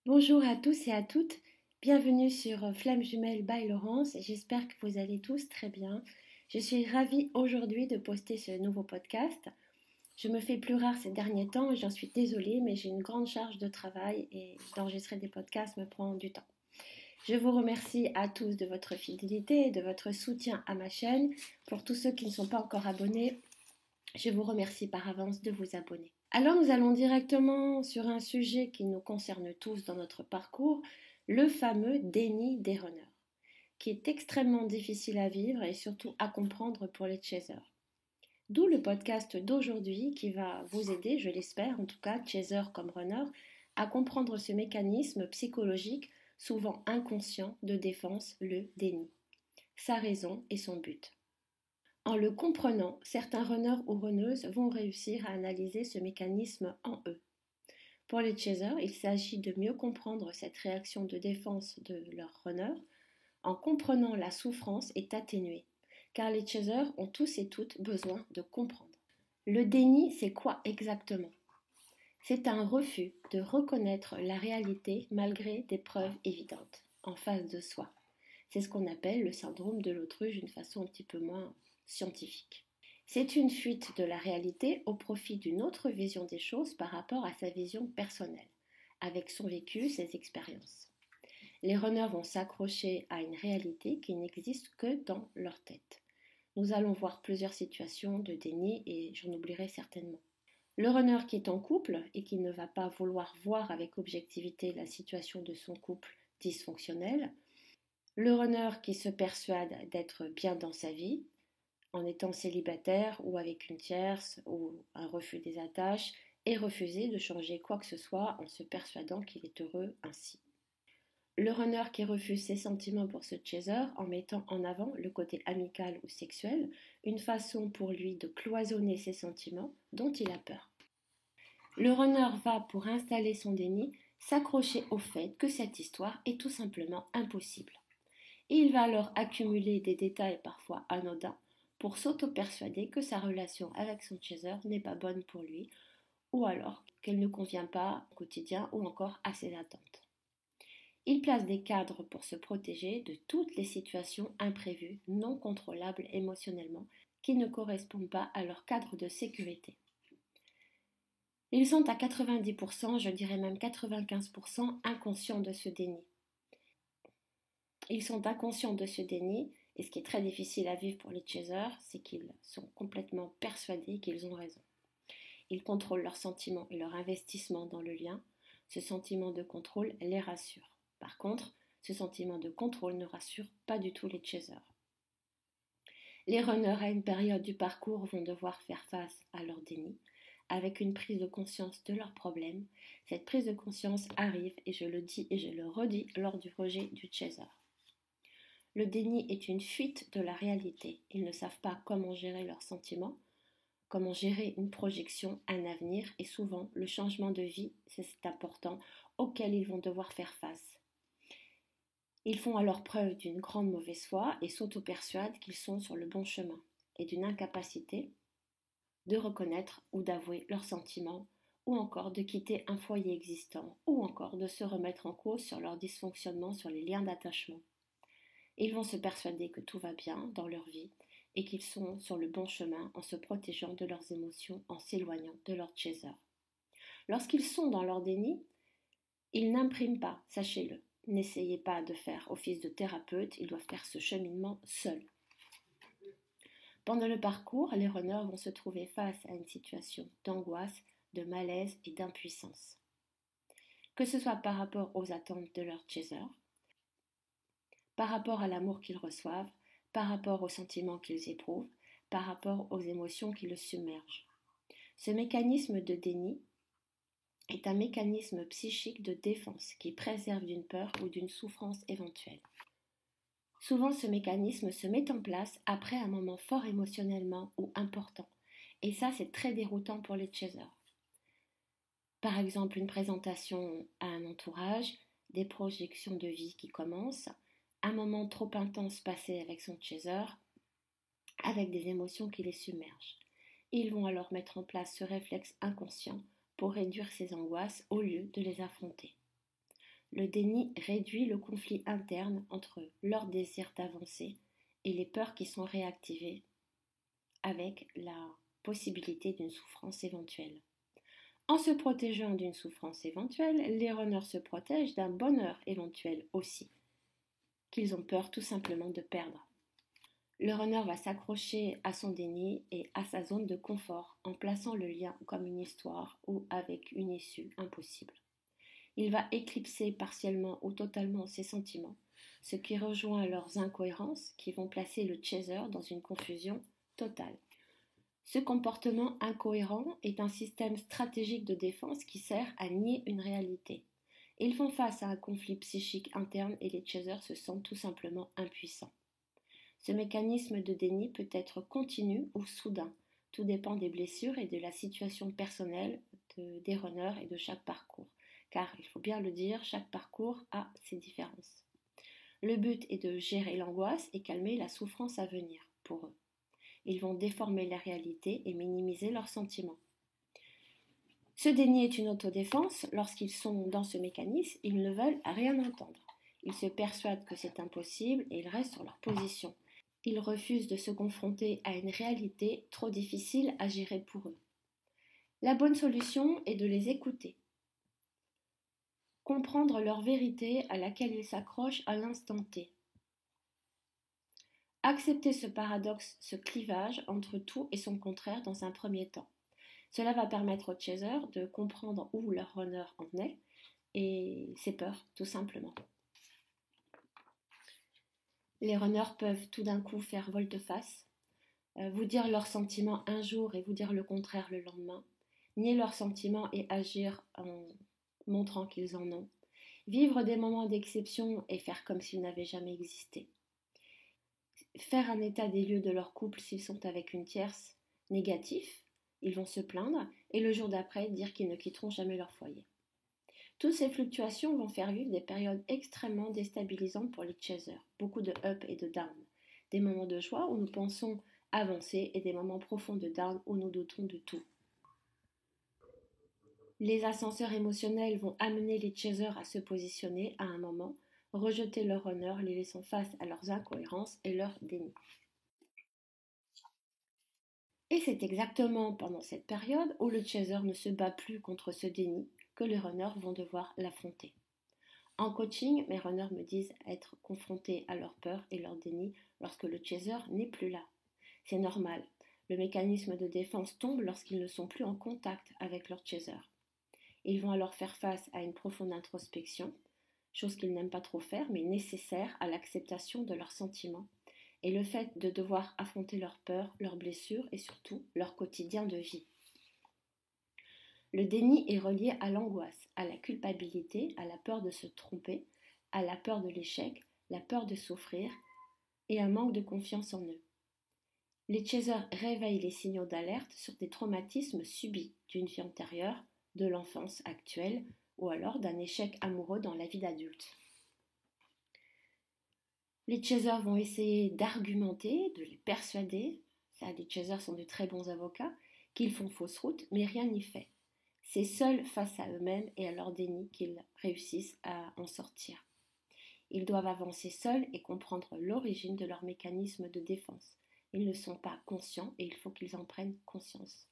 Bonjour à tous et à toutes, bienvenue sur Flamme Jumelle by Laurence, j'espère que vous allez tous très bien. Je suis ravie aujourd'hui de poster ce nouveau podcast. Je me fais plus rare ces derniers temps et j'en suis désolée, mais j'ai une grande charge de travail et d'enregistrer des podcasts me prend du temps. Je vous remercie à tous de votre fidélité et de votre soutien à ma chaîne. Pour tous ceux qui ne sont pas encore abonnés, je vous remercie par avance de vous abonner. Alors nous allons directement sur un sujet qui nous concerne tous dans notre parcours, le fameux déni des runners, qui est extrêmement difficile à vivre et surtout à comprendre pour les chasers. D'où le podcast d'aujourd'hui qui va vous aider, je l'espère, en tout cas, chaser comme runner, à comprendre ce mécanisme psychologique souvent inconscient de défense, le déni, sa raison et son but. En le comprenant, certains runners ou runneuses vont réussir à analyser ce mécanisme en eux. Pour les chasers, il s'agit de mieux comprendre cette réaction de défense de leur runner. En comprenant la souffrance est atténuée, car les chasers ont tous et toutes besoin de comprendre. Le déni, c'est quoi exactement? C'est un refus de reconnaître la réalité malgré des preuves évidentes, en face de soi. C'est ce qu'on appelle le syndrome de l'autruche d'une façon un petit peu moins scientifique. C'est une fuite de la réalité au profit d'une autre vision des choses par rapport à sa vision personnelle, avec son vécu, ses expériences. Les runners vont s'accrocher à une réalité qui n'existe que dans leur tête. Nous allons voir plusieurs situations de déni et j'en oublierai certainement. Le runner qui est en couple et qui ne va pas vouloir voir avec objectivité la situation de son couple dysfonctionnel. Le runner qui se persuade d'être bien dans sa vie, en étant célibataire ou avec une tierce ou un refus des attaches, et refuser de changer quoi que ce soit en se persuadant qu'il est heureux ainsi. Le runner qui refuse ses sentiments pour ce chaser en mettant en avant le côté amical ou sexuel, une façon pour lui de cloisonner ses sentiments dont il a peur. Le runner va, pour installer son déni, s'accrocher au fait que cette histoire est tout simplement impossible. Et il va alors accumuler des détails parfois anodins pour s'auto-persuader que sa relation avec son chaser n'est pas bonne pour lui, ou alors qu'elle ne convient pas au quotidien ou encore à ses attentes. Il place des cadres pour se protéger de toutes les situations imprévues, non contrôlables émotionnellement, qui ne correspondent pas à leur cadre de sécurité. Ils sont à 90%, je dirais même 95% inconscients de ce déni. Ils sont inconscients de ce déni, et ce qui est très difficile à vivre pour les chasers, c'est qu'ils sont complètement persuadés qu'ils ont raison. Ils contrôlent leurs sentiments et leur investissement dans le lien. Ce sentiment de contrôle les rassure. Par contre, ce sentiment de contrôle ne rassure pas du tout les chasers. Les runners à une période du parcours vont devoir faire face à leur déni, avec une prise de conscience de leurs problèmes. Cette prise de conscience arrive, et je le dis et je le redis, lors du rejet du chaser. Le déni est une fuite de la réalité. Ils ne savent pas comment gérer leurs sentiments, comment gérer une projection, un avenir, et souvent le changement de vie, c'est important, auquel ils vont devoir faire face. Ils font alors preuve d'une grande mauvaise foi et s'auto-persuadent qu'ils sont sur le bon chemin, et d'une incapacité de reconnaître ou d'avouer leurs sentiments, ou encore de quitter un foyer existant, ou encore de se remettre en cause sur leur dysfonctionnement sur les liens d'attachement. Ils vont se persuader que tout va bien dans leur vie et qu'ils sont sur le bon chemin en se protégeant de leurs émotions, en s'éloignant de leur chaser. Lorsqu'ils sont dans leur déni, ils n'impriment pas, sachez-le. N'essayez pas de faire office de thérapeute, ils doivent faire ce cheminement seuls. Pendant le parcours, les runners vont se trouver face à une situation d'angoisse, de malaise et d'impuissance. Que ce soit par rapport aux attentes de leur chaser, par rapport à l'amour qu'ils reçoivent, par rapport aux sentiments qu'ils éprouvent, par rapport aux émotions qui le submergent. Ce mécanisme de déni est un mécanisme psychique de défense qui préserve d'une peur ou d'une souffrance éventuelle. Souvent, ce mécanisme se met en place après un moment fort émotionnellement ou important, et ça, c'est très déroutant pour les chasers. Par exemple, une présentation à un entourage, des projections de vie qui commencent, un moment trop intense passé avec son chaser, avec des émotions qui les submergent. Ils vont alors mettre en place ce réflexe inconscient pour réduire ces angoisses au lieu de les affronter. Le déni réduit le conflit interne entre leur désir d'avancer et les peurs qui sont réactivées avec la possibilité d'une souffrance éventuelle. En se protégeant d'une souffrance éventuelle, les runners se protègent d'un bonheur éventuel aussi, qu'ils ont peur tout simplement de perdre. Le runner va s'accrocher à son déni et à sa zone de confort en plaçant le lien comme une histoire ou avec une issue impossible. Il va éclipser partiellement ou totalement ses sentiments, ce qui rejoint leurs incohérences qui vont placer le chaser dans une confusion totale. Ce comportement incohérent est un système stratégique de défense qui sert à nier une réalité. Ils font face à un conflit psychique interne et les chasers se sentent tout simplement impuissants. Ce mécanisme de déni peut être continu ou soudain. Tout dépend des blessures et de la situation personnelle des runners et de chaque parcours. Car, il faut bien le dire, chaque parcours a ses différences. Le but est de gérer l'angoisse et calmer la souffrance à venir pour eux. Ils vont déformer la réalité et minimiser leurs sentiments. Ce déni est une autodéfense. Lorsqu'ils sont dans ce mécanisme, ils ne veulent rien entendre. Ils se persuadent que c'est impossible et ils restent sur leur position. Ils refusent de se confronter à une réalité trop difficile à gérer pour eux. La bonne solution est de les écouter. Comprendre leur vérité à laquelle ils s'accrochent à l'instant T. Accepter ce paradoxe, ce clivage entre tout et son contraire dans un premier temps. Cela va permettre aux chasers de comprendre où leur runner en est et ses peurs, tout simplement. Les runners peuvent tout d'un coup faire volte-face, vous dire leurs sentiments un jour et vous dire le contraire le lendemain, nier leurs sentiments et agir en montrant qu'ils en ont, vivre des moments d'exception et faire comme s'ils n'avaient jamais existé, faire un état des lieux de leur couple s'ils sont avec une tierce négatif, ils vont se plaindre et le jour d'après dire qu'ils ne quitteront jamais leur foyer. Toutes ces fluctuations vont faire vivre des périodes extrêmement déstabilisantes pour les chasers, beaucoup de up et de down, des moments de joie où nous pensons avancer et des moments profonds de down où nous doutons de tout. Les ascenseurs émotionnels vont amener les chasers à se positionner à un moment, rejeter leur honneur, les laissant face à leurs incohérences et leur déni. Et c'est exactement pendant cette période où le chaser ne se bat plus contre ce déni que les runners vont devoir l'affronter. En coaching, mes runners me disent être confrontés à leur peur et leur déni lorsque le chaser n'est plus là. C'est normal. Le mécanisme de défense tombe lorsqu'ils ne sont plus en contact avec leur chaser. Ils vont alors faire face à une profonde introspection, chose qu'ils n'aiment pas trop faire mais nécessaire à l'acceptation de leurs sentiments et le fait de devoir affronter leurs peurs, leurs blessures et surtout leur quotidien de vie. Le déni est relié à l'angoisse, à la culpabilité, à la peur de se tromper, à la peur de l'échec, la peur de souffrir et un manque de confiance en eux. Les chasers réveillent les signaux d'alerte sur des traumatismes subis d'une vie antérieure, de l'enfance actuelle ou alors d'un échec amoureux dans la vie d'adulte. Les chasers vont essayer d'argumenter, de les persuader, ça, les chasers sont de très bons avocats, qu'ils font fausse route, mais rien n'y fait. C'est seuls face à eux-mêmes et à leur déni qu'ils réussissent à en sortir. Ils doivent avancer seuls et comprendre l'origine de leur mécanisme de défense. Ils ne sont pas conscients et il faut qu'ils en prennent conscience.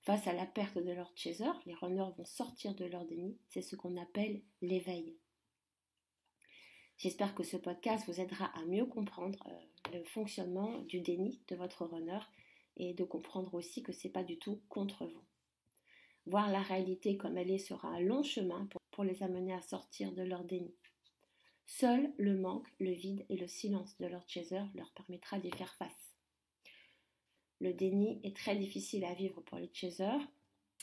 Face à la perte de leur chaser, les runners vont sortir de leur déni, c'est ce qu'on appelle l'éveil. J'espère que ce podcast vous aidera à mieux comprendre le fonctionnement du déni de votre runner et de comprendre aussi que ce n'est pas du tout contre vous. Voir la réalité comme elle est sera un long chemin pour les amener à sortir de leur déni. Seul le manque, le vide et le silence de leur chaser leur permettra d'y faire face. Le déni est très difficile à vivre pour les chasers.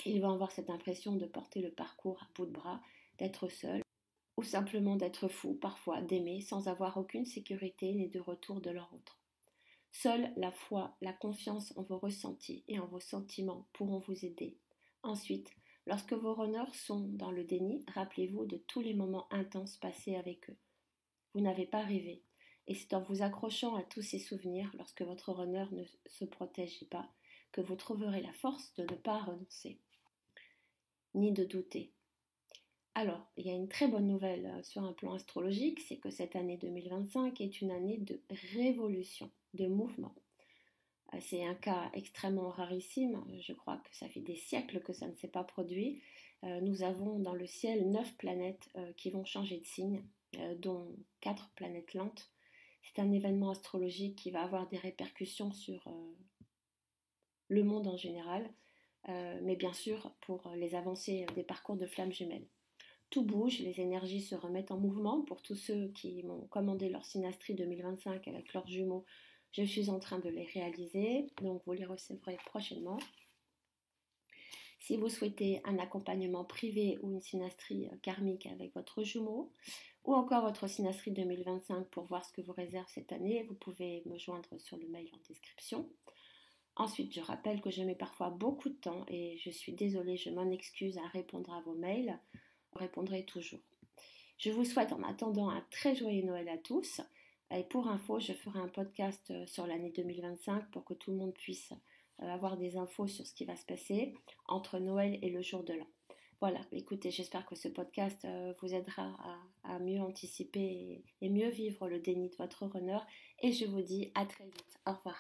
Ils vont avoir cette impression de porter le parcours à bout de bras, d'être seuls ou simplement d'être fous, parfois d'aimer sans avoir aucune sécurité ni de retour de leur autre. Seule la foi, la confiance en vos ressentis et en vos sentiments pourront vous aider. Ensuite, lorsque vos runners sont dans le déni, rappelez-vous de tous les moments intenses passés avec eux. Vous n'avez pas rêvé, et c'est en vous accrochant à tous ces souvenirs lorsque votre runner ne se protège pas que vous trouverez la force de ne pas renoncer, ni de douter. Alors, il y a une très bonne nouvelle sur un plan astrologique, c'est que cette année 2025 est une année de révolution, de mouvement. C'est un cas extrêmement rarissime, je crois que ça fait des siècles que ça ne s'est pas produit. Nous avons dans le ciel 9 planètes qui vont changer de signe, dont 4 planètes lentes. C'est un événement astrologique qui va avoir des répercussions sur le monde en général, mais bien sûr pour les avancées des parcours de flammes jumelles. Tout bouge, les énergies se remettent en mouvement. Pour tous ceux qui m'ont commandé leur synastrie 2025 avec leurs jumeaux, je suis en train de les réaliser, donc vous les recevrez prochainement. Si vous souhaitez un accompagnement privé ou une synastrie karmique avec votre jumeau, ou encore votre synastrie 2025 pour voir ce que vous réserve cette année, vous pouvez me joindre sur le mail en description. Ensuite, je rappelle que je mets parfois beaucoup de temps et je suis désolée, je m'en excuse à répondre à vos mails. Je répondrai toujours. Je vous souhaite en attendant un très joyeux Noël à tous. Et pour info, je ferai un podcast sur l'année 2025 pour que tout le monde puisse avoir des infos sur ce qui va se passer entre Noël et le jour de l'an. Voilà, écoutez, j'espère que ce podcast vous aidera à mieux anticiper et mieux vivre le déni de votre runner. Et je vous dis à très vite. Au revoir.